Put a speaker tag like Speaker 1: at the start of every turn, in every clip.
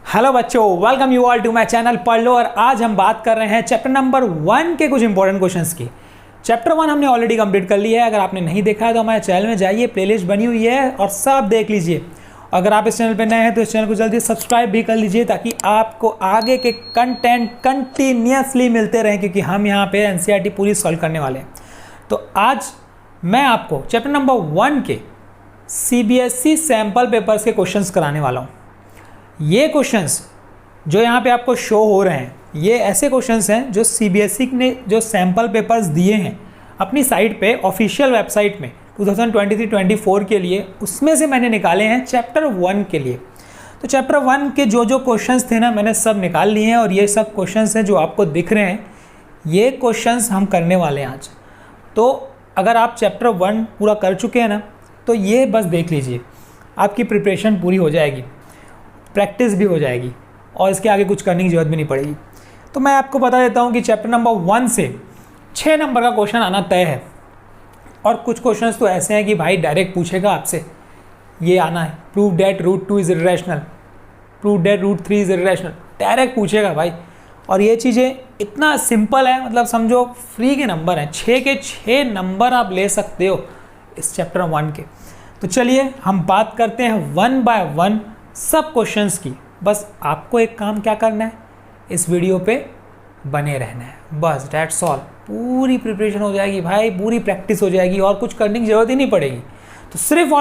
Speaker 1: Hello बच्चों, welcome you all to my channel पढ़ लो। और आज हम बात कर रहे हैं चैप्टर नंबर 1 के कुछ इंपॉर्टेंट क्वेश्चंस की। चैप्टर 1 हमने ऑलरेडी कंप्लीट कर लिया है। अगर आपने नहीं देखा है तो हमारे चैनल में जाइए, प्लेलिस्ट बनी हुई है और सब देख लीजिए। अगर आप इस चैनल पर नए हैं तो इस चैनल को जल्दी सब्सक्राइब भी कर लीजिए ताकि आपको आगे के कंटेंट कंटिन्यूसली मिलते रहें, क्योंकि हम यहाँ पे एनसीईआरटी पूरी सॉल्व करने वाले हैं। तो आज मैं आपको चैप्टर नंबर 1 के सीबीएसई सैम्पल पेपर्स के क्वेश्चंस कराने वाला हूँ। ये क्वेश्चंस जो यहाँ पे आपको शो हो रहे हैं, ये ऐसे क्वेश्चंस हैं जो सीबीएसई ने जो सैम्पल पेपर्स दिए हैं अपनी साइट पे, ऑफिशियल वेबसाइट में 2023-24 के लिए, उसमें से मैंने निकाले हैं चैप्टर 1 के लिए। तो चैप्टर 1 के जो जो क्वेश्चंस थे ना, मैंने सब निकाल लिए हैं और ये सब क्वेश्चंस हैं जो आपको दिख रहे हैं। ये क्वेश्चंस हम करने वाले हैं आज। तो अगर आप चैप्टर 1 पूरा कर चुके हैं ना, तो ये बस देख लीजिए, आपकी प्रिपरेशन पूरी हो जाएगी, प्रैक्टिस भी हो जाएगी और इसके आगे कुछ करने की ज़रूरत भी नहीं पड़ेगी। तो मैं आपको बता देता हूँ कि चैप्टर नंबर 1 से 6 नंबर का क्वेश्चन आना तय है। और कुछ क्वेश्चंस तो ऐसे हैं कि भाई डायरेक्ट पूछेगा आपसे, ये आना है, prove that root 2 is irrational, prove that root 3 is irrational, direct पूछेगा भाई। और ये चीज़ें इतना सिंपल है, मतलब समझो फ्री के नंबर हैं, 6 के 6 नंबर आप ले सकते हो इस चैप्टर 1 के। तो चलिए हम बात करते हैं 1 बाय 1 सब क्वेश्चंस की। बस आपको एक काम क्या करना है, इस वीडियो पे बने रहना है, बस दैट्स ऑल। पूरी प्रिपरेशन हो जाएगी भाई, पूरी प्रैक्टिस हो जाएगी और कुछ करने की ज़रूरत ही नहीं पड़ेगी। तो सिर्फ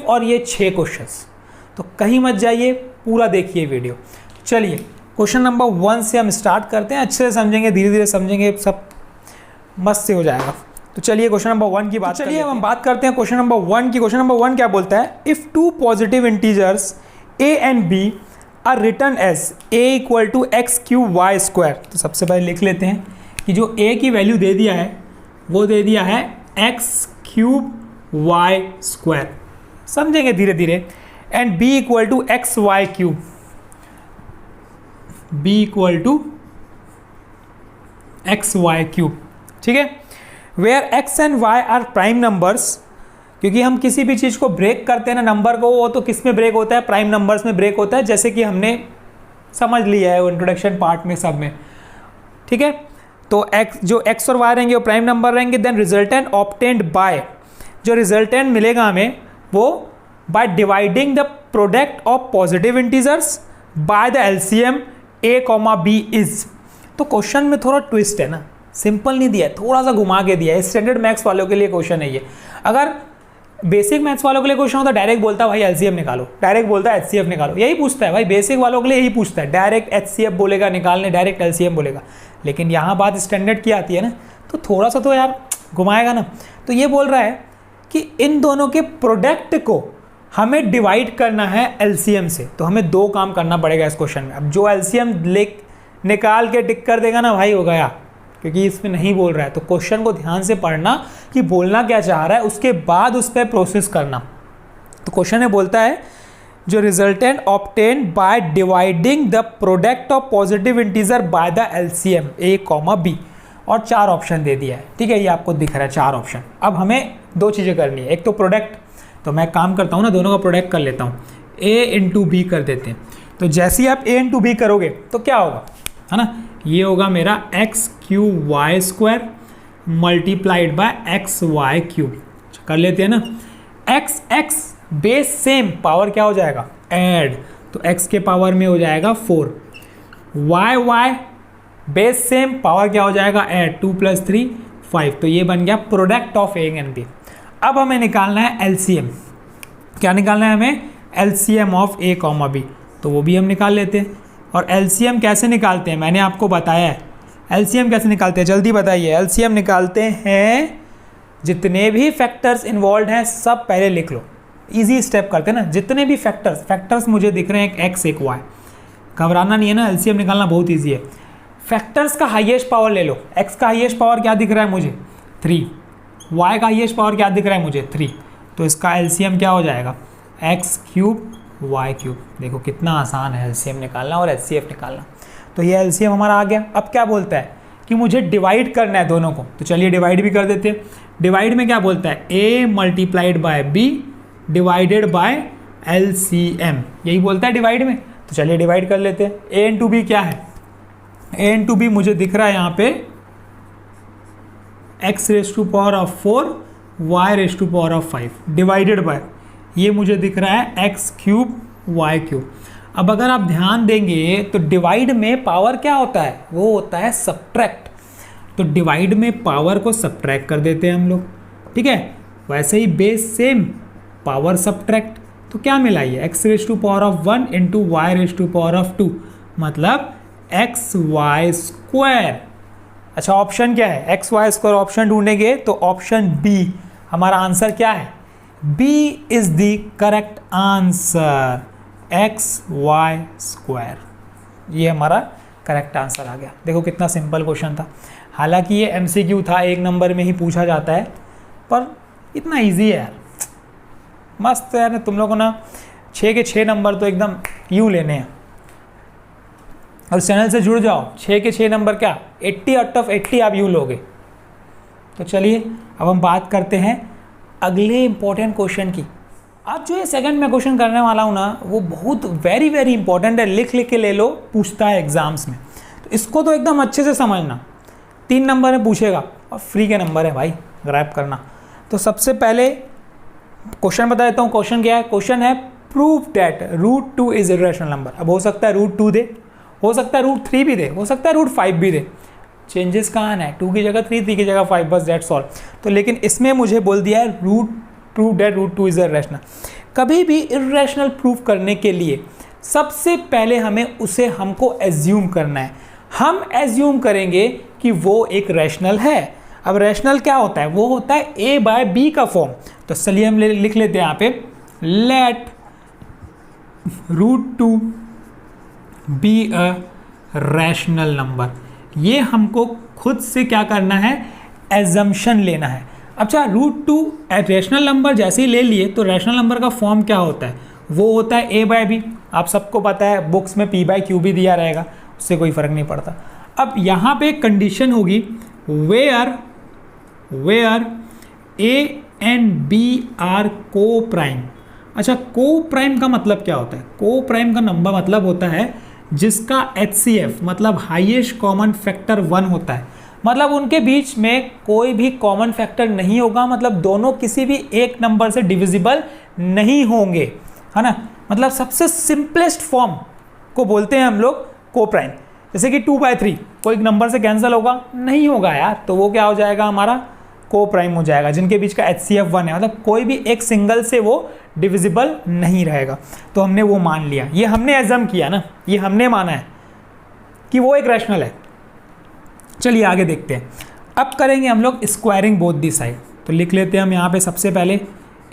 Speaker 1: और ये 6 क्वेश्चंस। तो कहीं मत जाइए, पूरा देखिए वीडियो। चलिए क्वेश्चन नंबर 1 से हम स्टार्ट करते हैं। अच्छे से समझेंगे, धीरे धीरे समझेंगे, सब मस्त से हो जाएगा। तो चलिए क्वेश्चन नंबर 1 की बात चलिए हम बात करते हैं क्वेश्चन नंबर 1 की। क्वेश्चन नंबर 1 क्या बोलता है, if 2 positive integers a and b are written as a equal to x cube y square। तो सबसे पहले लिख लेते हैं कि जो a की वैल्यू दे दिया है वो दे दिया है x क्यूब y स्क्वायर, समझेंगे धीरे धीरे, and b equal to x y cube, b equal to x y cube, ठीक है। Where x and y are prime numbers, क्योंकि हम किसी भी चीज़ को ब्रेक करते हैं ना नंबर को, वो तो किस में ब्रेक होता है, प्राइम नंबर्स में ब्रेक होता है, जैसे कि हमने समझ लिया है वो इंट्रोडक्शन पार्ट में सब में, ठीक है। तो जो x और y रहेंगे वो प्राइम नंबर रहेंगे। देन रिजल्टेंट ऑब्टेन्ड बाय, जो रिजल्टेंट मिलेगा हमें वो by dividing the product of positive integers by the LCM a, b is. तो क्वेश्चन में थोड़ा ट्विस्ट है ना, सिंपल नहीं दिया है, थोड़ा सा घुमा के दिया है। स्टैंडर्ड मैथ्स वालों के लिए क्वेश्चन है ये। अगर बेसिक मैथ्स वालों के लिए क्वेश्चन होता है, डायरेक्ट बोलता है भाई एलसीएम निकालो, डायरेक्ट बोलता है एचसीएफ निकालो, यही पूछता है भाई। बेसिक वालों के लिए यही पूछता है, डायरेक्ट एचसीएफ बोलेगा निकालने, डायरेक्ट एलसीएम बोलेगा। लेकिन यहाँ बात स्टैंडर्ड की आती है ना, तो थोड़ा सा तो यार घुमाएगा ना। तो ये बोल रहा है कि इन दोनों के प्रोडक्ट को हमें डिवाइड करना है एलसीएम से। तो हमें 2 काम करना पड़ेगा इस क्वेश्चन में। अब जो एलसीएम निकाल के टिक कर देगा ना भाई, हो गया, क्योंकि इसमें नहीं बोल रहा है। तो क्वेश्चन को ध्यान से पढ़ना कि बोलना क्या चाह रहा है, उसके बाद उस पर प्रोसेस करना। तो क्वेश्चन में बोलता है जो resultant obtained by dividing the product of positive integer by the LCM a, b, और 4 ऑप्शन दे दिया है, ठीक है। ये आपको दिख रहा है 4 ऑप्शन। अब हमें 2 चीज़ें करनी है। एक तो प्रोडक्ट, तो मैं काम करता हूँ ना, दोनों का प्रोडक्ट कर लेता हूँ, a इंटू बी कर देते हैं। तो जैसे ही आप a इंटू बी करोगे तो क्या होगा, है ना, ये होगा मेरा x cube y square multiplied by x y cube. कर लेते हैं ना, x x base same, power क्या हो जाएगा, ऐड, तो एक्स के पावर में हो जाएगा 4, y y base same, power क्या हो जाएगा, ऐड, 2 + 3 5। तो ये बन गया product of a and b. अब हमें निकालना है एलसीएम। क्या निकालना है हमें, एलसीएम ऑफ a, b। तो वो भी हम निकाल लेते हैं। और एलसीएम कैसे निकालते हैं मैंने आपको बताया है। एलसीएम कैसे निकालते हैं, जल्दी बताइए। एलसीएम निकालते हैं, जितने भी फैक्टर्स इन्वॉल्व हैं सब पहले लिख लो। इजी स्टेप करते हैं ना, जितने भी फैक्टर्स मुझे दिख रहे हैं, एक एक्स एक वाई, घबराना नहीं है ना, एलसीएम निकालना बहुत ईजी है। फैक्टर्स का हाईएस्ट पावर ले लो। एक्स का हाईएस्ट पावर क्या दिख रहा है मुझे, 3, वाई का हाईएस्ट पावर क्या दिख रहा है मुझे, 3। तो इसका एलसीएम क्या हो जाएगा, एक्स क्यूब वाई क्यूब। देखो कितना आसान है एलसीएम निकालना और एचसीएफ निकालना। तो ये एलसीएम हमारा आ गया। अब क्या बोलता है कि मुझे डिवाइड करना है दोनों को, तो चलिए डिवाइड भी कर देते हैं। डिवाइड में क्या बोलता है, a multiplied by b divided by LCM, यही बोलता है डिवाइड में। तो चलिए डिवाइड कर लेते हैं। ए इंटू बी क्या है, ए इंटू बी मुझे दिख रहा है यहाँ पे x raise to power of 4 y raise to power of 5 divided by, ये मुझे दिख रहा है x क्यूब y क्यूब। अब अगर आप ध्यान देंगे तो डिवाइड में पावर क्या होता है, वो होता है सब्ट्रैक्ट। तो डिवाइड में पावर को सब्ट्रैक्ट कर देते हैं हम लोग, ठीक है। वैसे ही बेस सेम, पावर सब्ट्रैक्ट, तो क्या मिला ये x raise to power of 1 into y raise to power of 2, मतलब एक्स वाई स्क्वायर। अच्छा ऑप्शन क्या है, एक्स वाई स्क्वायर ऑप्शन ढूंढेंगे तो ऑप्शन बी हमारा आंसर क्या है, B is the correct answer, x y square, ये हमारा करेक्ट आंसर आ गया। देखो कितना सिंपल क्वेश्चन था, हालांकि ये एमसीक्यू था, 1 नंबर में ही पूछा जाता है, पर इतना इजी है यार, मस्त है यार। तुम लोगों ना 6 के 6 नंबर तो एकदम यूँ लेने हैं, और चैनल से जुड़ जाओ, 6 के 6 नंबर क्या 80 आउट ऑफ 80 आप यूँ लोगे। तो चलिए अब हम बात करते हैं अगले इंपॉर्टेंट क्वेश्चन की। अब जो ये सेकंड में क्वेश्चन करने वाला हूँ ना, वो बहुत वेरी वेरी इंपॉर्टेंट है, लिख लिख के ले लो, पूछता है एग्जाम्स में, तो इसको तो एकदम अच्छे से समझना। 3 नंबर में पूछेगा और फ्री के नंबर है भाई, ग्रैब करना। तो सबसे पहले क्वेश्चन बता देता हूँ, क्वेश्चन क्या है, क्वेश्चन है prove that root 2 is irrational number. अब हो सकता है रूट 2 दे, हो सकता है रूट 3 भी दे, हो सकता है रूट 5 भी दे, चेंजेस कहाँ है, 2 की जगह 3, 3 की जगह 5, बस दैट्स ऑल। तो लेकिन इसमें मुझे बोल दिया है root prove that root 2 is irrational. कभी भी इरेशनल प्रूव करने के लिए सबसे पहले हमें उसे हमको एज्यूम करना है। हम एज्यूम करेंगे कि वो एक रैशनल है। अब रैशनल क्या होता है, वो होता है ए बाय बी का फॉर्म। तो चलिए हम लिख लेते हैं यहाँ पे, let root 2 be a rational number. ये हमको खुद से क्या करना है, एजम्पशन लेना है। अच्छा रूट 2 रैशनल नंबर जैसे ही ले लिए तो रैशनल नंबर का फॉर्म क्या होता है, वो होता है ए बाय बी। आप सबको पता है, बुक्स में पी बाय क्यू भी दिया रहेगा, उससे कोई फर्क नहीं पड़ता। अब यहाँ पे एक कंडीशन होगी, where a and b are coprime. अच्छा को प्राइम का मतलब क्या होता है, को प्राइम का नंबर मतलब होता है जिसका HCF मतलब हाईएस्ट कॉमन फैक्टर 1 होता है। मतलब उनके बीच में कोई भी कॉमन फैक्टर नहीं होगा, मतलब दोनों किसी भी एक नंबर से डिविजिबल नहीं होंगे, है ना। मतलब सबसे सिंपलेस्ट फॉर्म को बोलते हैं हम लोग को प्राइम। जैसे कि 2/3 कोई नंबर से कैंसिल होगा, नहीं होगा यार, तो वो क्या हो जाएगा, हमारा को प्राइम हो जाएगा, जिनके बीच का HCF 1 है, मतलब कोई भी एक सिंगल से वो डिविजिबल नहीं रहेगा। तो हमने वो मान लिया, ये हमने एजम किया ना, ये हमने माना है कि वो एक रैशनल है। चलिए आगे देखते हैं। अब करेंगे हम लोग स्क्वायरिंग बोथ दी साइड। तो लिख लेते हैं हम यहाँ पे सबसे पहले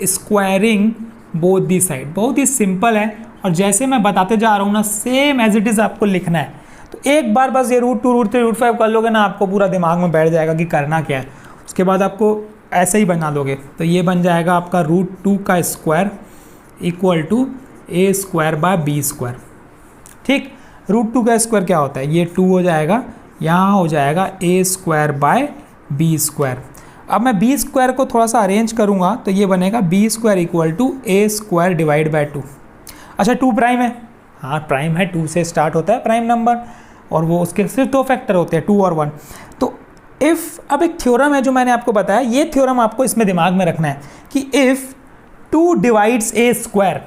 Speaker 1: स्क्वायरिंग बोथ दी साइड। बहुत ही सिंपल है, और जैसे मैं बताते जा रहा हूँ ना, सेम एज इट इज़ आपको लिखना है। तो एक बार बस ये रूट 2 रूट 3 रूट 5 कर लोगे ना, आपको पूरा दिमाग में बैठ जाएगा कि करना क्या है। उसके बाद आपको ऐसे ही बना लोगे, तो ये बन जाएगा आपका रूट 2 का square equal to a square by b square. ठीक, रूट 2 का स्क्वायर क्या होता है, ये 2 हो जाएगा, यहाँ हो जाएगा ए स्क्वायर बाय बी स्क्वायर। अब मैं बी स्क्वायर को थोड़ा सा अरेंज करूँगा तो ये बनेगा b square equal to a square divide by 2। अच्छा 2 प्राइम है, हाँ प्राइम है, 2 से स्टार्ट होता है प्राइम नंबर, और वो उसके सिर्फ 2 फैक्टर होते हैं, 2 और 1। तो इफ़, अब एक थ्योरम है जो मैंने आपको बताया, ये थ्योरम आपको इसमें दिमाग में रखना है कि if 2 divides a square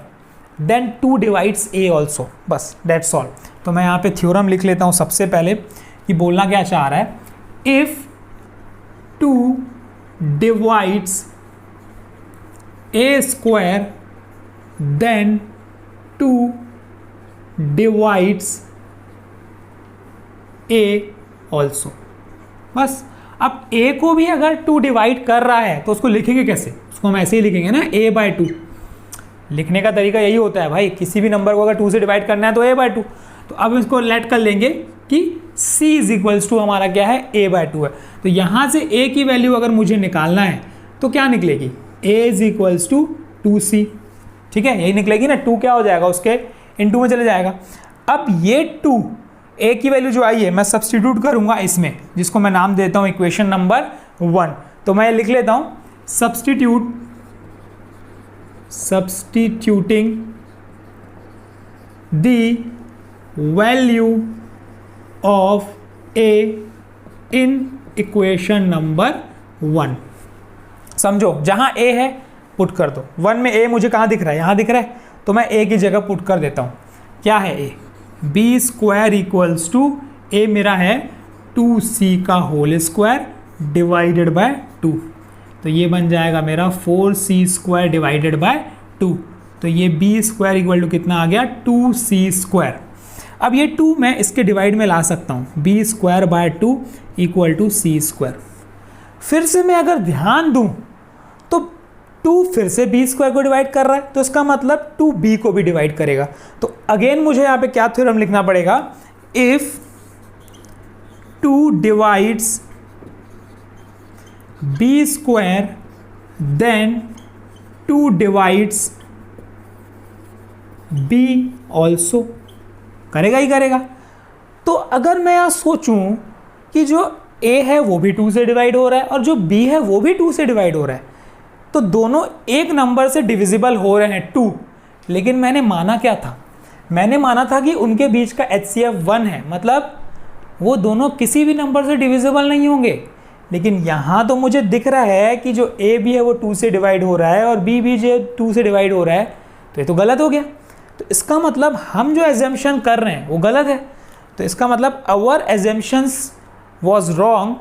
Speaker 1: then 2 divides a also, बस दैट्स ऑल। तो मैं यहाँ पे थ्योरम लिख लेता हूँ सबसे पहले कि बोलना क्या चाह रहा है, if 2 divides a square then 2 divides a also. बस अब a को भी अगर 2 डिवाइड कर रहा है तो उसको लिखेंगे कैसे, उसको हम ऐसे ही लिखेंगे ना, a बाय 2। लिखने का तरीका यही होता है भाई, किसी भी नंबर को अगर 2 से डिवाइड करना है तो a बाय 2। तो अब इसको लेट कर लेंगे कि c इज इक्वल्स टू हमारा क्या है, a बाय 2 है। तो यहाँ से a की वैल्यू अगर मुझे निकालना है तो क्या निकलेगी, a is equals to 2c। ठीक है, यही निकलेगी ना, 2 क्या हो जाएगा उसके इनटू में चले जाएगा। अब ये 2 ए की वैल्यू जो आई है मैं सब्सटीट्यूट करूंगा इसमें, जिसको मैं नाम देता हूं इक्वेशन नंबर 1। तो मैं लिख लेता हूं substituting the value of A in equation number 1। समझो, जहां ए है पुट कर दो। 1 में ए मुझे कहाँ दिख रहा है? यहाँ दिख रहा है, तो मैं ए की जगह पुट कर देता हूँ। क्या है ए? बी स्क्वायर इक्वल्स टू, ए मेरा है 2c का होल स्क्वायर डिवाइडेड बाय 2, तो ये बन जाएगा मेरा 4c स्क्वायर डिवाइडेड बाय 2। तो ये बी स्क्वायर इक्वल टू कितना आ गया? 2c square. अब ये 2 मैं इसके डिवाइड में ला सकता हूँ, b square by 2 equal to c square. फिर से मैं अगर ध्यान दूँ तो 2 फिर से बी स्क्वायर को डिवाइड कर रहा है, तो इसका मतलब 2b को भी डिवाइड करेगा। तो अगेन मुझे यहाँ पे क्या थ्योरम लिखना पड़ेगा? If 2 divides b square then 2 divides b also. करेगा ही करेगा। तो अगर मैं यहाँ सोचूं कि जो a है वो भी 2 से डिवाइड हो रहा है और जो b है वो भी 2 से डिवाइड हो रहा है, तो दोनों एक नंबर से डिविजिबल हो रहे हैं 2। लेकिन मैंने माना क्या था? मैंने माना था कि उनके बीच का HCF 1 है, मतलब वो दोनों किसी भी नंबर से डिविजिबल नहीं होंगे। लेकिन यहाँ तो मुझे दिख रहा है कि जो a भी है वो 2 से डिवाइड हो रहा है और b भी जो 2 से डिवाइड हो रहा है, तो ये तो गलत हो गया। तो इसका मतलब हम जो एजम्पशन कर रहे हैं वो गलत है। तो इसका मतलब आवर एजम्पशंस वॉज रॉन्ग।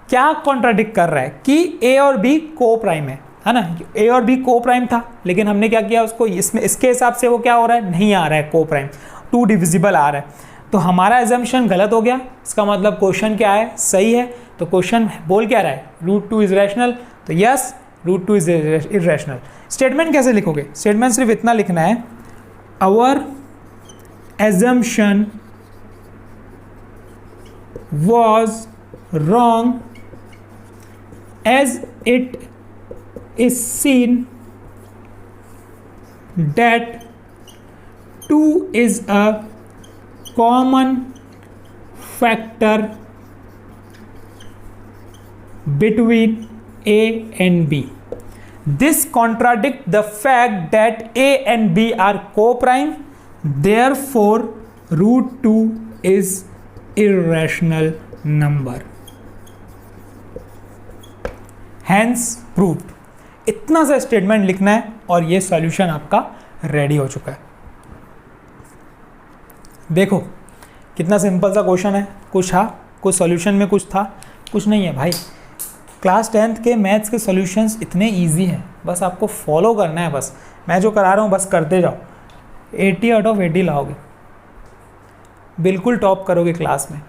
Speaker 1: क्या कॉन्ट्राडिक्ट कर रहा है? कि a और b को प्राइम है ना? a और b को प्राइम था, लेकिन हमने क्या किया उसको, इसमें इसके हिसाब से वो क्या हो रहा है? नहीं आ रहा है को प्राइम, 2 डिविजिबल आ रहा है। तो हमारा एजम्पशन गलत हो गया। इसका मतलब क्वेश्चन क्या है? सही है। तो क्वेश्चन बोल क्या रहा है? √2 इज रैशनल। तो यस, √2 इज इररेशनल। स्टेटमेंट कैसे लिखोगे? स्टेटमेंट सिर्फ इतना लिखना है, our assumption was wrong as it is seen that 2 is a common factor between A and B. This contradicts the fact that A and B are co-prime, therefore √2 is irrational number. Hence proved. इतना सा statement लिखना है और ये solution आपका ready हो चुका है। देखो कितना सिंपल सा क्वेश्चन है। कुछ सॉल्यूशन में कुछ था, कुछ नहीं है भाई। क्लास 10th के मैथ्स के सॉल्यूशंस इतने इजी हैं, बस आपको फॉलो करना है। बस मैं जो करा रहा हूँ बस करते जाओ, 80 आउट ऑफ 80 लाओगे, बिल्कुल टॉप करोगे क्लास में।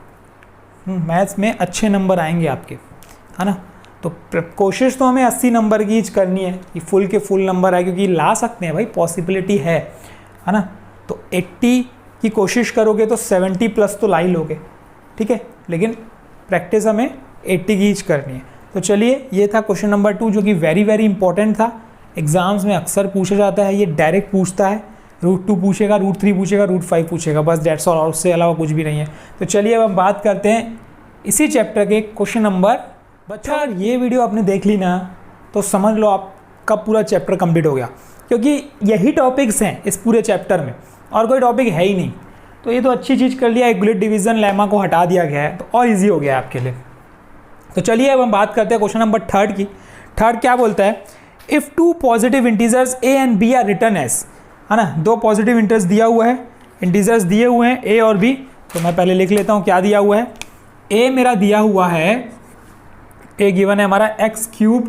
Speaker 1: मैथ्स में अच्छे नंबर आएंगे आपके, है ना? तो कोशिश तो हमें 80 नंबर की ही करनी है कि फुल के फुल नंबर आए, क्योंकि ला सकते हैं भाई, पॉसिबिलिटी है ना? तो 80 की कोशिश करोगे तो 70 प्लस तो ला ही लोगे, ठीक है? लेकिन प्रैक्टिस हमें 80 की ही करनी है। तो चलिए, ये था क्वेश्चन नंबर 2 जो कि वेरी वेरी इंपॉर्टेंट था। एग्जाम्स में अक्सर पूछा जाता है, ये डायरेक्ट पूछता है। √2 पूछेगा, √3 पूछेगा, √5 पूछेगा, बस डेट्स ऑल, और उससे अलावा कुछ भी नहीं है। तो चलिए अब हम बात करते हैं इसी चैप्टर के क्वेश्चन नंबर। बच्चा अगर ये वीडियो आपने देख ली ना तो समझ लो आपका पूरा चैप्टर कंप्लीट हो गया, क्योंकि यही टॉपिक्स हैं इस पूरे चैप्टर में और कोई टॉपिक है ही नहीं। तो ये तो अच्छी चीज़ कर लिया, यूक्लिड डिवीज़न लेमा को हटा दिया गया है, तो और ईजी हो गया आपके लिए। तो चलिए अब हम बात करते हैं क्वेश्चन नंबर 3 की। 3 क्या बोलता है? If 2 positive integers a and b are written as, है ना? 2 पॉजिटिव इंटीजर्स दिया हुआ है, इंटीजर्स दिए हुए हैं a और b। तो मैं पहले लिख लेता हूँ क्या दिया हुआ है। a मेरा दिया हुआ है, a गिवन है हमारा x³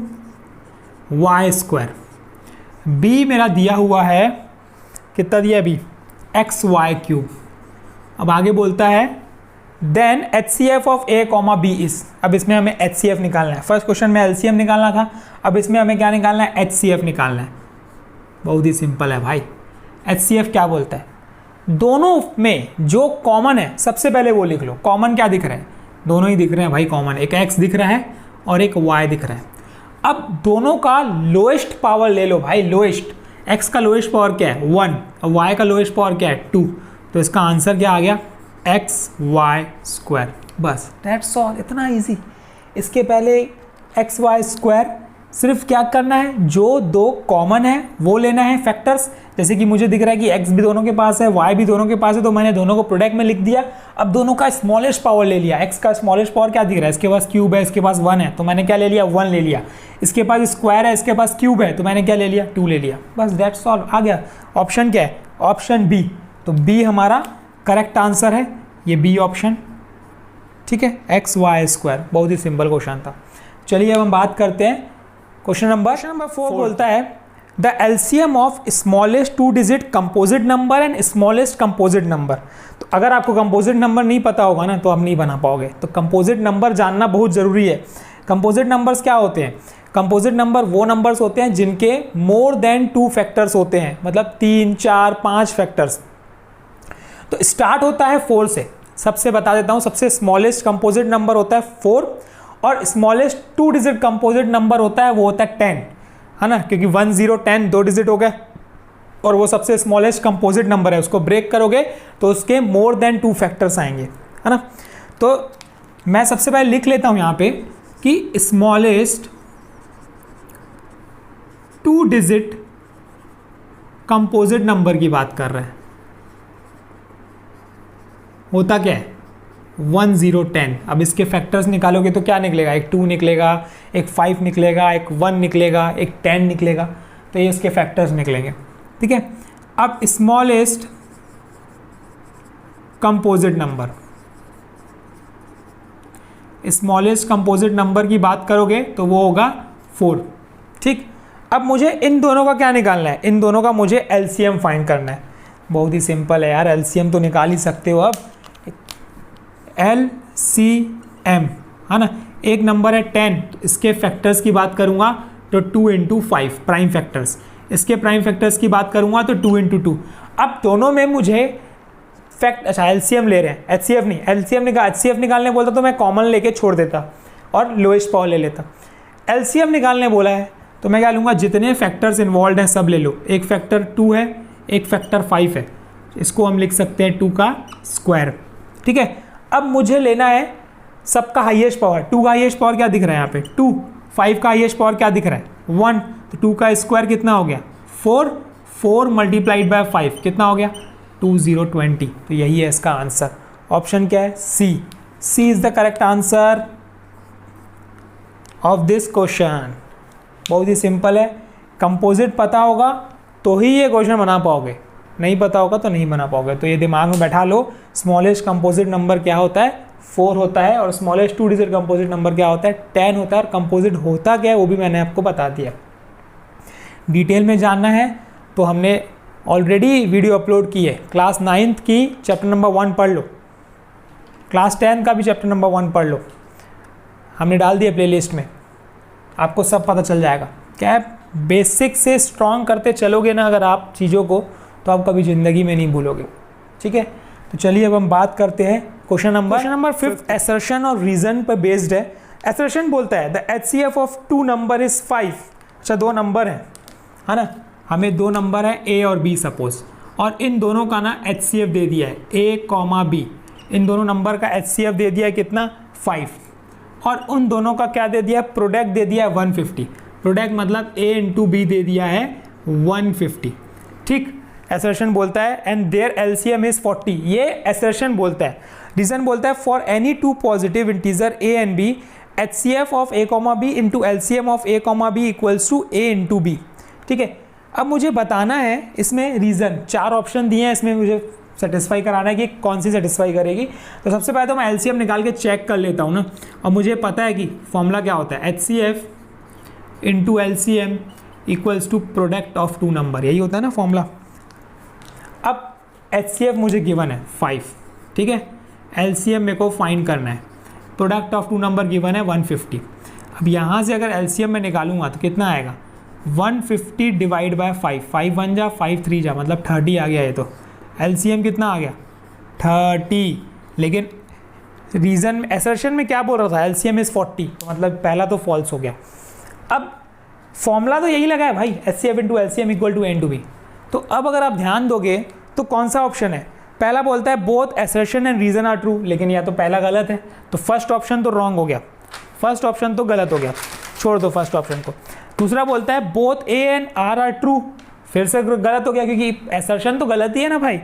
Speaker 1: y²। b मेरा दिया हुआ है, कितना दिया b? xy³। अब आगे बोलता है then HCF of a, b is. अब इसमें हमें HCF निकालना है। फर्स्ट क्वेश्चन में LCM निकालना था, अब इसमें हमें क्या निकालना है? HCF निकालना है। बहुत ही सिंपल है भाई। HCF क्या बोलता है? दोनों में जो कॉमन है सबसे पहले वो लिख लो। कॉमन क्या दिख रहा है? दोनों ही दिख रहे हैं भाई कॉमन, एक x दिख रहा है और एक y दिख रहा है। अब दोनों का लोएस्ट पावर ले लो भाई, लोएस्ट। x का लोएस्ट पावर क्या है? 1, और y का लोएस्ट पावर क्या है? 2। तो इसका आंसर क्या आ गया? xy²। बस दैट्स ऑल, इतना इजी। इसके पहले xy² सिर्फ क्या करना है? जो 2 कॉमन है वो लेना है फैक्टर्स, जैसे कि मुझे दिख रहा है कि x भी दोनों के पास है, y भी दोनों के पास है, तो मैंने दोनों को प्रोडक्ट में लिख दिया। अब दोनों का स्मॉलेस्ट पावर ले लिया। x का स्मॉलेस्ट पावर क्या दिख रहा है, इसके पास क्यूब है, इसके पास 1 है, तो मैंने क्या ले लिया, 1 ले लिया। इसके पास स्क्वायर है, इसके पास क्यूब है, तो मैंने क्या ले लिया, 2 ले लिया। बस दैट्स ऑल, आ गया। ऑप्शन क्या है, ऑप्शन बी। तो बी हमारा करेक्ट आंसर है, ये बी ऑप्शन, ठीक है। एक्स वाई स्क्वायर, बहुत ही सिंपल क्वेश्चन था। चलिए अब हम बात करते हैं क्वेश्चन नंबर 4 बोलता है the LCM of smallest 2 digit composite number and smallest composite number. तो अगर आपको कंपोजिट नंबर नहीं पता होगा ना तो आप नहीं बना पाओगे, तो कंपोजिट नंबर जानना बहुत ज़रूरी है। कंपोजिट नंबर्स क्या होते हैं, कंपोजिट नंबर वो नंबर्स होते हैं जिनके मोर देन 2 फैक्टर्स होते हैं, मतलब 3, 4, 5 फैक्टर्स। तो स्टार्ट होता है 4 से, सबसे बता देता हूँ, सबसे स्मॉलेस्ट कंपोजिट नंबर होता है 4 और स्मॉलेस्ट 2 डिजिट कंपोजिट नंबर होता है वो होता है 10, है ना, क्योंकि 1, 0, 10 2 डिजिट हो गए और वो सबसे स्मॉलेस्ट कंपोजिट नंबर है। उसको ब्रेक करोगे तो उसके मोर देन 2 फैक्टर्स आएंगे, है ना। तो मैं सबसे पहले लिख लेता हूँ यहाँ पे कि स्मॉलेस्ट 2 डिजिट कंपोजिट नंबर की बात कर रहे हैं। होता क्या है, 1, 0, 10। अब इसके फैक्टर्स निकालोगे तो क्या निकलेगा, एक 2 निकलेगा, एक 5 निकलेगा, एक 1 निकलेगा, एक 10 निकलेगा, तो ये इसके फैक्टर्स निकलेंगे, ठीक है। अब smallest composite number, smallest composite number की बात करोगे तो वो होगा 4, ठीक। अब मुझे इन दोनों का क्या निकालना है, इन दोनों का मुझे एलसीएम फाइंड करना है। बहुत ही सिंपल है यार, एलसीएम तो निकाल ही सकते हो। अब LCM, है ना, एक नंबर है 10, तो इसके फैक्टर्स की बात करूंगा तो 2 × 5 प्राइम फैक्टर्स, इसके प्राइम फैक्टर्स की बात करूंगा तो 2 × 2। अब दोनों में मुझे अच्छा एलसीएम ले रहे हैं, एचसीएफ नहीं, एचसीएफ निकालने बोलता तो मैं कॉमन लेके छोड़ देता और लोएस्ट पावर ले लेता। एलसीएम निकालने बोला है तो मैं क्या लूँगा, जितने फैक्टर्स इन्वॉल्व हैं सब ले लो। एक फैक्टर 2 है, एक फैक्टर 5 है, इसको हम लिख सकते हैं 2 का स्क्वायर, ठीक है। अब मुझे लेना है सबका हाईएस्ट पावर। 2 का हाईएस्ट पावर क्या दिख रहा है यहाँ पे 2, 5 का हाईएस्ट पावर क्या दिख रहा है 1, तो 2 का स्क्वायर कितना हो गया 4, 4 मल्टीप्लाइड बाय 5 कितना हो गया 2, 0, 20। तो यही है इसका आंसर। ऑप्शन क्या है, C is the correct answer of this question. बहुत ही सिंपल है, कंपोजिट पता होगा तो ही ये क्वेश्चन बना पाओगे, नहीं पता होगा तो नहीं बना पाओगे। तो ये दिमाग में बैठा लो, स्मॉलेस्ट कंपोजिट नंबर क्या होता है 4 होता है और स्मॉलेस्ट 2 डिजिट कंपोजिट नंबर क्या होता है 10 होता है। और कंपोजिट होता क्या है वो भी मैंने आपको बता दिया। डिटेल में जानना है तो हमने ऑलरेडी वीडियो अपलोड की है, क्लास 9th की चैप्टर नंबर 1 पढ़ लो, क्लास 10 का भी चैप्टर नंबर 1 पढ़ लो, हमने डाल दिया प्लेलिस्ट में, आपको सब पता चल जाएगा। क्या है, बेसिक से स्ट्रॉन्ग करते चलोगे ना अगर आप चीज़ों को, तो आप कभी ज़िंदगी में नहीं भूलोगे, ठीक है। तो चलिए अब हम बात करते हैं क्वेश्चन नंबर 5 असर्शन और रीज़न पर बेस्ड है। असर्शन बोलता है the HCF of 2 number is 5। अच्छा 2 नंबर हैं, है ना, हमें 2 नंबर है A और B सपोज, और इन दोनों का ना HCF दे दिया है A, B। इन दोनों नंबर का HCF दे दिया है कितना 5, और उन दोनों का क्या दे दिया, प्रोडक्ट दे दिया है 150। प्रोडक्ट मतलब A × B दे दिया है 150, ठीक। असर्शन बोलता है एंड देयर LCM इज 40, ये असर्शन बोलता है। रीजन बोलता है for any 2 positive integer A and B HCF of A, B into LCM of A, B equals to A × B, ठीक है। अब मुझे बताना है इसमें रीज़न, 4 ऑप्शन दिए हैं, इसमें मुझे सेटिस्फाई कराना है कि कौन सी सेटिस्फाई करेगी। तो सबसे पहले तो मैं LCM निकाल के चेक कर लेता हूँ ना, और मुझे पता है कि फॉर्मूला क्या होता है HCF into LCM equals to product of 2 number, यही होता है ना फॉर्मूला। अब HCF मुझे गिवन है 5, ठीक है, LCM मेरे को फाइंड करना है, प्रोडक्ट ऑफ 2 नंबर गिवन है 150। अब यहाँ से अगर LCM में निकालूंगा तो कितना आएगा 150 डिवाइड बाय 5, 5 1 जा 5 3 जा, मतलब 30 आ गया। ये तो LCM कितना आ गया 30, लेकिन रीज़न में असर्शन में क्या बोल रहा था LCM इज़ 40, तो मतलब पहला तो फॉल्स हो गया। अब फॉर्मूला तो यही लगा है भाई HCF into LCM equal to A × B। तो अब अगर आप ध्यान दोगे तो कौन सा ऑप्शन है, पहला बोलता है both assertion and reason are true, लेकिन या तो पहला गलत है, तो फर्स्ट ऑप्शन तो रॉन्ग हो गया, फर्स्ट ऑप्शन तो गलत हो गया, छोड़ दो फर्स्ट ऑप्शन को। दूसरा बोलता है both A and R are true, फिर से गलत हो गया क्योंकि assertion तो गलत ही है ना भाई।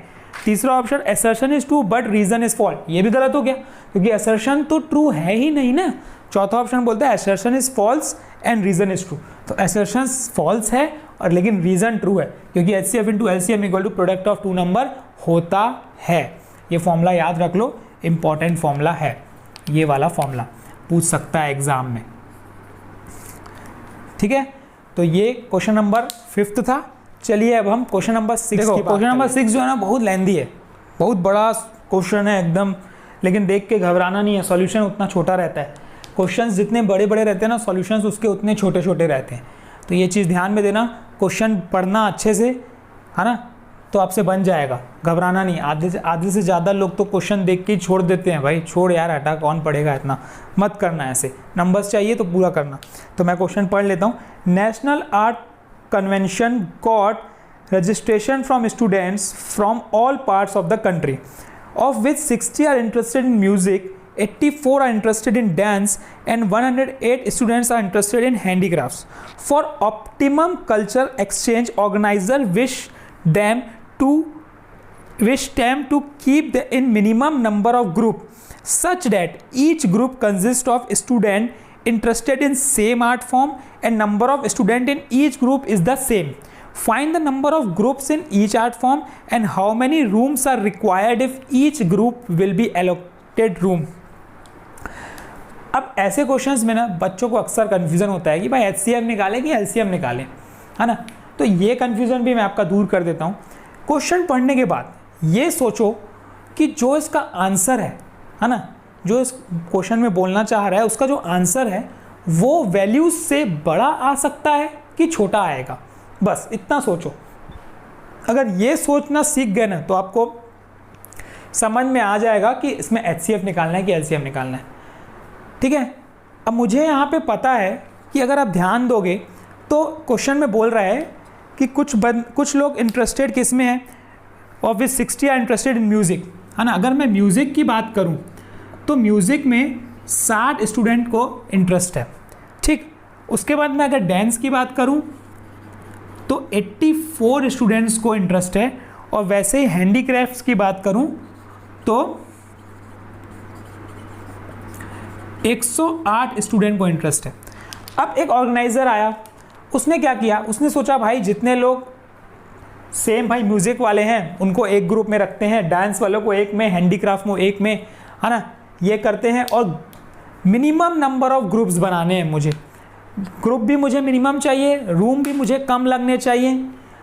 Speaker 1: तीसरा option assertion is true but reason is false, ये भी गलत हो गया क्योंकि assertion तो true है ही नहीं ना। चौथा ऑप्शन बोलता है assertion is false and reason is true, तो assertion false है और लेकिन reason true है क्योंकि HCF into LCM equal to product of two number होता है। ये फॉर्मूला याद रख लो, इंपॉर्टेंट फॉर्मूला है, ये वाला फॉर्मूला पूछ सकता है एग्जाम में, ठीक है। तो ये क्वेश्चन नंबर 5 था। चलिए अब हम क्वेश्चन नंबर 6 की बात करें। क्वेश्चन नंबर 6 जो है ना बहुत लेंदी है, बहुत बड़ा क्वेश्चन है एकदम, लेकिन देख के घबराना नहीं है, सॉल्यूशन उतना छोटा रहता है। क्वेश्चंस जितने बड़े बड़े रहते हैं ना, सॉल्यूशंस उसके उतने छोटे छोटे रहते हैं, तो ये चीज़ ध्यान में देना। क्वेश्चन पढ़ना अच्छे से, है ना, तो आपसे बन जाएगा, घबराना नहीं। आधे से ज़्यादा लोग तो क्वेश्चन देख के ही छोड़ देते हैं, भाई छोड़ यार, हटा कौन पढ़ेगा, इतना मत करना, ऐसे नंबर्स चाहिए तो पूरा करना। तो मैं क्वेश्चन पढ़ लेता हूँ। National art convention got registration from students from all parts of the country, of which 60 are interested in music, 84 are interested in dance and 108 students are interested in handicrafts. For optimum culture exchange, organizer wish them to keep in minimum number of group such that each group consists of student interested in same art form and number of student in each group is the same. Find the number of groups in each art form and how many rooms are required if each group will be allocated room. अब ऐसे questions में ना बच्चों को अक्सर confusion होता है कि भाई HCF निकालें कि LCM निकालें, है ना। तो ये कन्फ्यूज़न भी मैं आपका दूर कर देता हूँ। क्वेश्चन पढ़ने के बाद ये सोचो कि जो इसका आंसर है ना, जो इस क्वेश्चन में बोलना चाह रहा है उसका जो आंसर है वो वैल्यूज से बड़ा आ सकता है कि छोटा आएगा, बस इतना सोचो। अगर ये सोचना सीख गए ना तो आपको समझ में आ जाएगा कि इसमें HCF निकालना है कि LCM निकालना है, ठीक है। अब मुझे यहाँ पे पता है कि अगर आप ध्यान दोगे तो क्वेश्चन में बोल रहा है कि कुछ लोग इंटरेस्टेड किस में हैं, obvious 60 are interested in music, है ना। अगर मैं म्यूज़िक की बात करूँ तो म्यूज़िक में 60 स्टूडेंट को इंटरेस्ट है, ठीक। उसके बाद मैं अगर डांस की बात करूँ तो 84 स्टूडेंट्स को इंटरेस्ट है, और वैसे ही हैंडीक्राफ्ट्स की बात करूँ तो 108 स्टूडेंट को इंटरेस्ट है। अब एक ऑर्गेनाइज़र आया, उसने क्या किया, उसने सोचा भाई जितने लोग सेम भाई म्यूज़िक वाले हैं उनको एक ग्रुप में रखते हैं, डांस वालों को एक में, हैंडीक्राफ्ट में एक में, है ना, ये करते हैं। और मिनिमम नंबर ऑफ ग्रुप्स बनाने हैं मुझे, ग्रुप भी मुझे मिनिमम चाहिए, रूम भी मुझे कम लगने चाहिए,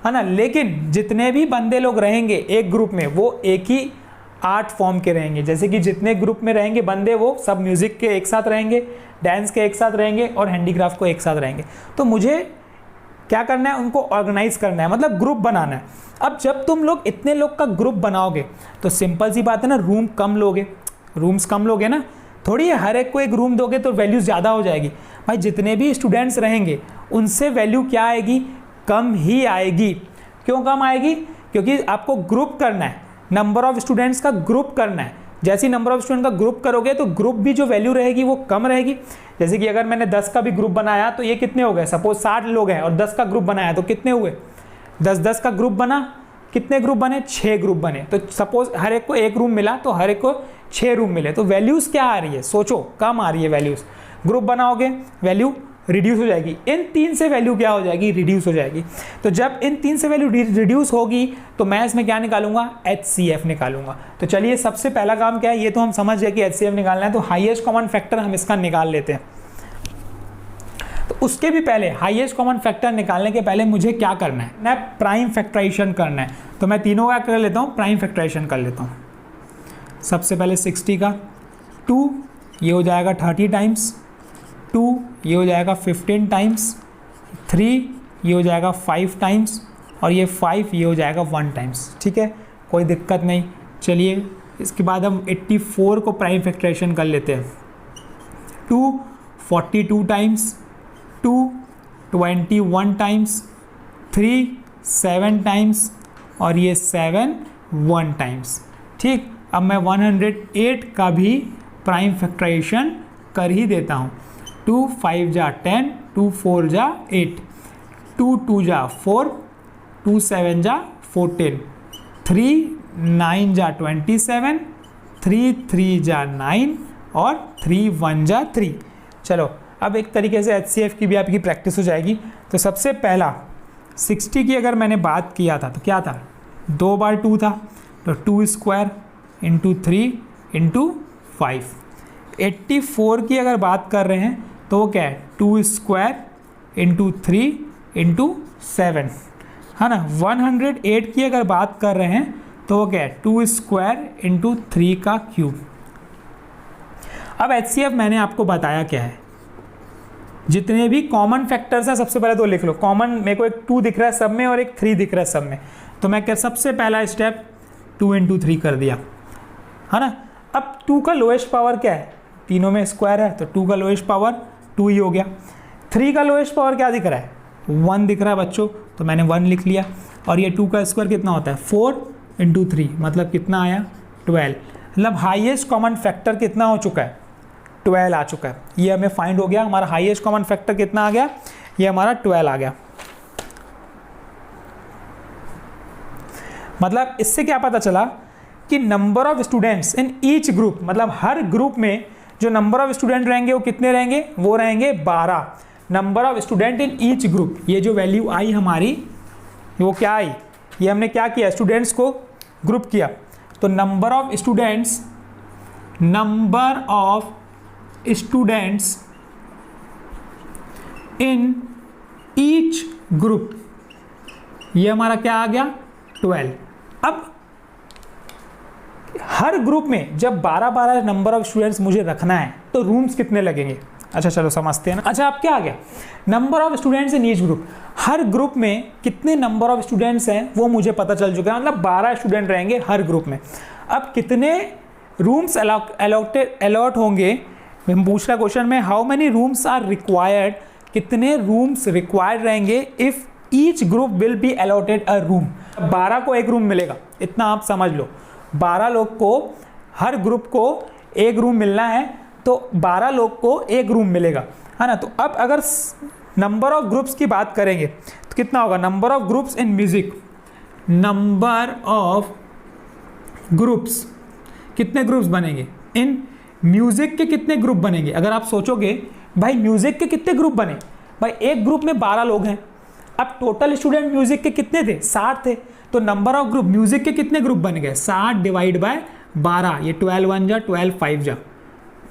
Speaker 1: है ना। लेकिन जितने भी बंदे लोग रहेंगे एक ग्रुप में वो एक ही आर्ट फॉर्म के रहेंगे, जैसे कि जितने ग्रुप में रहेंगे बंदे वो सब म्यूज़िक के एक साथ रहेंगे, डांस के एक साथ रहेंगे और हैंडीक्राफ्ट को एक साथ रहेंगे। तो मुझे क्या करना है, उनको ऑर्गेनाइज करना है, मतलब ग्रुप बनाना है। अब जब तुम लोग इतने लोग का ग्रुप बनाओगे तो सिंपल सी बात है ना, रूम्स कम लोगे ना, थोड़ी हर एक को एक रूम दोगे तो वैल्यू ज़्यादा हो जाएगी। भाई जितने भी स्टूडेंट्स रहेंगे उनसे वैल्यू क्या आएगी, कम ही आएगी। क्यों कम आएगी, क्योंकि आपको ग्रुप करना है, नंबर ऑफ स्टूडेंट्स का ग्रुप करना है। जैसे ही नंबर ऑफ स्टूडेंट का ग्रुप करोगे तो ग्रुप भी जो वैल्यू रहेगी वो कम रहेगी। जैसे कि अगर मैंने 10 का भी ग्रुप बनाया तो ये कितने हो गए, सपोज 60 लोग हैं और 10 का ग्रुप बनाया तो कितने हुए, 10 का ग्रुप बना, कितने ग्रुप बने, 6 ग्रुप बने। तो सपोज हर एक को एक रूम मिला तो हर एक को 6 रूम मिले, तो वैल्यूज़ क्या आ रही है, सोचो कम आ रही है वैल्यूज़। ग्रुप बनाओगे वैल्यू रिड्यूस हो जाएगी, इन 3 से वैल्यू क्या हो जाएगी, रिड्यूस हो जाएगी। तो जब इन 3 से वैल्यू रिड्यूस होगी तो मैं इसमें क्या निकालूंगा, HCF निकालूंगा। तो चलिए सबसे पहला काम क्या है, ये तो हम समझ गए कि HCF निकालना है, तो हाईएस्ट कॉमन फैक्टर हम इसका निकाल लेते हैं। तो उसके भी पहले हाईएस्ट कॉमन फैक्टर निकालने के पहले मुझे क्या करना है ना, प्राइम फैक्टराइजेशन करना है। तो मैं तीनों का कर लेता हूँ, प्राइम फैक्टराइजेशन कर लेता हूँ। सबसे पहले 60 का 2 ये हो जाएगा 30 टाइम्स, 2 ये हो जाएगा 15 टाइम्स, 3 ये हो जाएगा 5 टाइम्स और ये 5 ये हो जाएगा 1 टाइम्स, ठीक है, कोई दिक्कत नहीं। चलिए इसके बाद हम 84 को प्राइम फैक्टराइजेशन कर लेते हैं। 2 42 टाइम्स, 2 21 टाइम्स, 3 7 टाइम्स और ये 7 1 टाइम्स, ठीक। अब मैं 108 का भी प्राइम फैक्टराइजेशन कर ही देता हूँ। 2 5 जा 10, 2 4 जा 8, 2 2 जा 4, 2 7 जा 14, 3 9 जा 27, 3 3 जा 9 और 3 1 जा 3। चलो अब एक तरीके से HCF की भी आपकी प्रैक्टिस हो जाएगी। तो सबसे पहला 60 की अगर मैंने बात किया था तो क्या था, 2 बार 2 था, तो 2 स्क्वायर इंटू 3 इंटू 5। 84 की अगर बात कर रहे हैं तो वो क्या है, 2 स्क्वायर इंटू 3 इंटू 7, है ना। 108 की अगर बात कर रहे हैं तो वो क्या है, 2 स्क्वायर इंटू 3 का क्यूब। अब HCF मैंने आपको बताया क्या है, जितने भी कॉमन फैक्टर्स हैं सबसे पहले तो लिख लो। कॉमन मेरे को एक 2 दिख रहा है सब में और एक 3 दिख रहा है सब में, तो मैं क्या सबसे पहला स्टेप 2 इंटू 3 कर दिया, है ना। अब 2 का लोएस्ट पावर क्या है, तीनों में स्क्वायर है तो 2 का लोएस्ट पावर 2 ही हो गया। 3 का लोएस्ट पावर क्या दिख रहा है, 1 दिख रहा है बच्चों, तो मैंने 1 लिख लिया। और ये 2 का स्क्वायर कितना होता है, 4 इंटू 3, मतलब कितना आया 12। मतलब हाईएस्ट कॉमन फैक्टर कितना हो चुका है, 12 आ चुका है। ये हमें फाइंड हो गया, हमारा हाईएस्ट कॉमन फैक्टर कितना आ गया, ये हमारा 12 आ गया। मतलब इससे क्या पता चला कि number of students in each group, मतलब हर ग्रुप में जो नंबर ऑफ स्टूडेंट रहेंगे वो कितने रहेंगे, वो रहेंगे 12। Number of student in each group, ये जो वैल्यू आई हमारी वो क्या आई, ये हमने क्या किया, स्टूडेंट्स को ग्रुप किया। तो number of students in each group, ये हमारा क्या आ गया 12। अब हर ग्रुप में जब 12-12 नंबर ऑफ स्टूडेंट्स मुझे रखना है तो रूम्स कितने लगेंगे। अच्छा चलो समझते हैं ना। अच्छा अब क्या आ गया, number of students in each group, her group में कितने नंबर ऑफ स्टूडेंट्स हैं वो मुझे पता चल चुका है, मतलब 12 स्टूडेंट रहेंगे हर ग्रुप में। अब कितने रूम्स अलॉट होंगे, हम पूछ रहा क्वेश्चन में how many rooms are required, कितने रूम्स रिक्वायर्ड रहेंगे if each group will be allotted a room. 12 को एक रूम मिलेगा, इतना आप समझ लो। 12 लोग को, हर ग्रुप को एक रूम मिलना है, तो 12 लोग को एक रूम मिलेगा, है ना। तो अब अगर नंबर ऑफ ग्रुप्स की बात करेंगे तो कितना होगा, number of groups in music, number of groups, कितने ग्रुप्स बनेंगे इन म्यूजिक के, कितने ग्रुप बनेंगे। अगर आप सोचोगे भाई म्यूजिक के कितने ग्रुप बने, भाई एक ग्रुप में 12 लोग हैं। अब टोटल स्टूडेंट म्यूजिक के कितने थे, 60 थे, तो नंबर ऑफ ग्रुप म्यूजिक के कितने ग्रुप बन गए, 60 डिवाइड बाय 12, ये 12 1 जा 12 5 जा,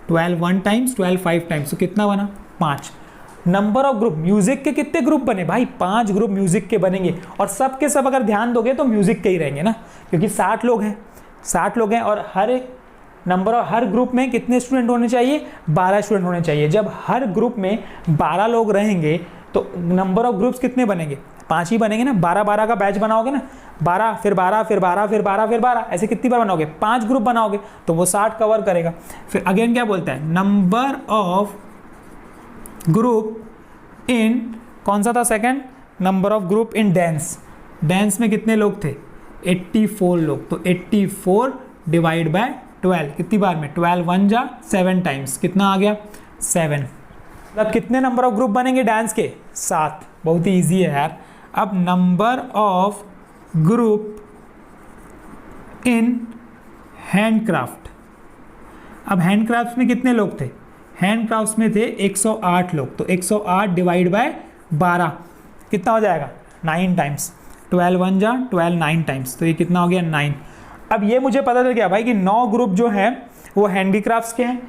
Speaker 1: 12 1 टाइम्स 12 5 टाइम्स, तो कितना बना 5। नंबर ऑफ ग्रुप म्यूजिक के कितने ग्रुप बने, भाई 5 ग्रुप म्यूजिक के बनेंगे, और सब के सब अगर ध्यान दोगे तो म्यूजिक के ही रहेंगे ना, क्योंकि 60 लोग हैं, 60 लोग हैं, और हर एक नंबर ऑफ, हर ग्रुप में कितने स्टूडेंट होने चाहिए, 12 स्टूडेंट होने चाहिए। जब हर ग्रुप में 12 लोग रहेंगे तो नंबर ऑफ ग्रुप्स कितने बनेंगे, 5 ही बनेंगे ना। 12-12 का बैच बनाओगे ना, 12 फिर 12 फिर 12 फिर 12 फिर 12, ऐसे कितनी बार बनाओगे, 5 ग्रुप बनाओगे तो वो 60 कवर करेगा। फिर अगेन क्या बोलता है, नंबर ऑफ ग्रुप इन, कौन सा था second, number of group in dance, dance में कितने लोग थे, 84 लोग, तो 84 डिवाइड बाय 12, कितनी बार में, 12 1 जा 7 टाइम्स, कितना आ गया 7। मतलब कितने नंबर ऑफ ग्रुप बनेंगे डांस के, 7। बहुत ही ईजी है यार। अब number of group in handcraft, अब हैंडक्राफ्ट में कितने लोग थे, हैंडक्राफ्ट में थे 108 लोग, तो 108 डिवाइड बाय 12 कितना हो जाएगा 9 टाइम्स, 12 1 जा 12 9 टाइम्स, तो ये कितना हो गया 9। अब ये मुझे पता चल गया भाई कि 9 ग्रुप जो हैं वो हैंडीक्राफ्ट्स के हैं,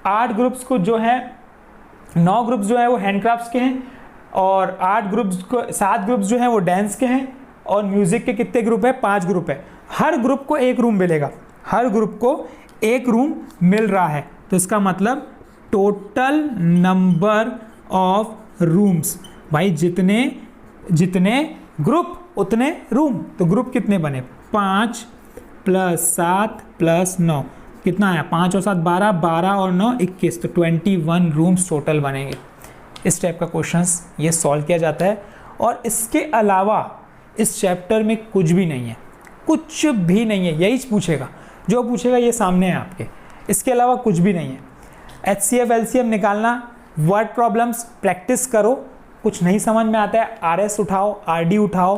Speaker 1: 8 ग्रुप्स को जो है 9 ग्रुप्स जो है वो हैंडक्राफ्ट्स के हैं, और 8 ग्रुप्स को 7 ग्रुप्स जो हैं वो डांस के हैं, और म्यूजिक के कितने ग्रुप है, 5 ग्रुप है। हर ग्रुप को एक रूम मिलेगा, हर ग्रुप को एक रूम मिल रहा है, तो इसका मतलब टोटल नंबर ऑफ रूम्स, भाई जितने जितने ग्रुप उतने रूम, तो ग्रुप कितने बने, 5 + 7 + 9, कितना आया, 5 और 7 12, 12 और 9 21, तो 21 रूम्स टोटल बनेंगे। इस टाइप का क्वेश्चंस ये सॉल्व किया जाता है। और इसके अलावा इस चैप्टर में कुछ भी नहीं है, कुछ भी नहीं है, यही पूछेगा, जो पूछेगा ये सामने है आपके, इसके अलावा कुछ भी नहीं है। HCF LCM निकालना, वर्ड प्रॉब्लम्स प्रैक्टिस करो, कुछ नहीं समझ में आता है RS उठाओ, RD उठाओ,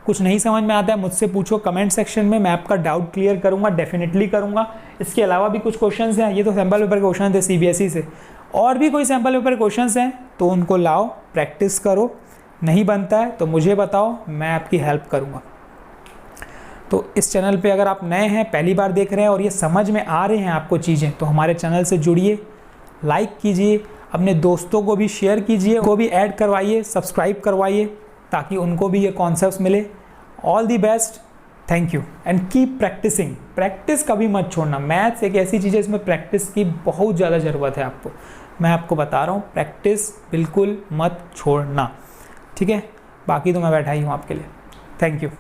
Speaker 1: कुछ नहीं समझ में आता है मुझसे पूछो कमेंट सेक्शन में, मैं आपका डाउट क्लियर करूँगा, डेफिनेटली करूँगा। इसके अलावा भी कुछ क्वेश्चंस हैं, ये तो सैम्पल पेपर क्वेश्चन थे CBSE से, और भी कोई सैम्पल पेपर क्वेश्चंस हैं तो उनको लाओ, प्रैक्टिस करो, नहीं बनता है तो मुझे बताओ, मैं आपकी हेल्प करूँगा। तो इस चैनल पे अगर आप नए हैं, पहली बार देख रहे हैं और ये समझ में आ रहे हैं आपको चीज़ें, तो हमारे चैनल से जुड़िए, लाइक कीजिए, अपने दोस्तों को भी शेयर कीजिए, उनको भी ऐड करवाइए, सब्सक्राइब करवाइए, ताकि उनको भी ये कॉन्सेप्ट्स मिले। All the best, thank you and keep practising. Practice कभी मत छोड़ना। मैथ्स एक ऐसी चीज़ है इसमें प्रैक्टिस की बहुत ज़्यादा ज़रूरत है आपको, मैं आपको बता रहा हूँ, प्रैक्टिस बिल्कुल मत छोड़ना, ठीक है। बाकी तो मैं बैठा ही हूँ आपके लिए। Thank you.